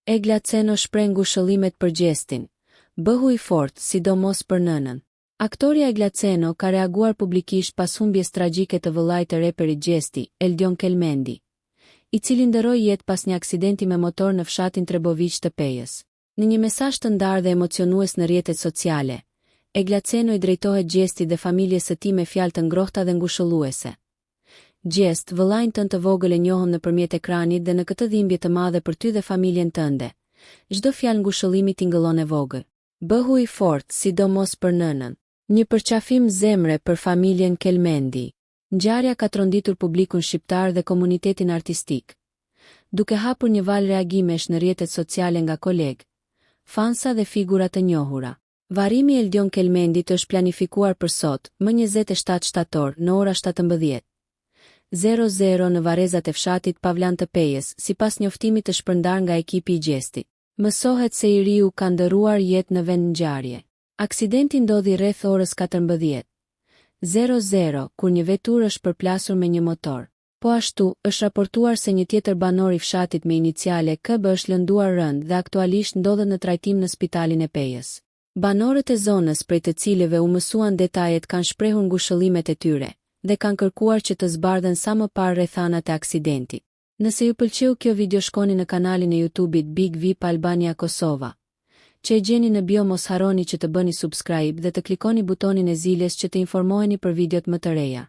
Egla Ceno shpreh ngushëllimet për Gjestin. Bëhu i fortë, sidomos për nënën. Aktoria Egla Ceno ka reaguar publikisht pas humbjes tragjike të vëllait të reperit Gjesti, Eldion Kelmendi, i cili ndërroi jetë pas një aksidenti me motor në fshatin Treboviq të Pejës. Në një mesazh të ndarë dhe emocionues në rrjetet sociale, Egla Ceno i drejtohet Gjestit dhe familjes së tij me fjalë të ngrohta dhe ngushëlluese. Gjest, vëllain tënd të vogël e njohëm nëpërmjet ekranit dhe në këtë dhimbje të madhe për ty dhe familjen tënde. Çdo fjalë ngushëllimi tingëllon e vogël. Bëhu i fortë, sidomos për nënën. Një përqafim zemre për familjen Kelmendi. Ngjarja ka tronditur publikun shqiptar dhe komunitetin artistik, duke hapur një valë reagimesh në rrjetet sociale nga kolegë, fansa dhe figura të njohura. Varrimi i Eldion Kelmendit është planifikuar për sot, më 27 shtator, në ora 17:00 në varrezat e fshatit Pavlan të Pejës, sipas njoftimit të shpërndar nga ekipi i Gjestit. Mësohet se i riu ka ndëruar jetë në vend ngjarje. Aksidenti ndodhi rreth orës 14:00, kur një veturë është përplasur me një motor. Po ashtu, është raportuar se një tjetër banor i fshatit me iniciale KB është lënduar rënd dhe aktualisht ndodhet në trajtim në spitalin e Pejës. Banorët e zonës prej të cilëve u mësuan detajet kanë shprehur ngushëllimet e tyre dhe kanë kërkuar që të zbardhen sa më parë rrethanat e aksidentit. Nëse ju pëlqeu kjo video, shkoni në kanalin e YouTube-it Big VIP Albania Kosova, që e gjeni në bio. Mos harroni që të bëni subscribe dhe të klikoni butonin e ziljes që të informoheni për videot më të reja.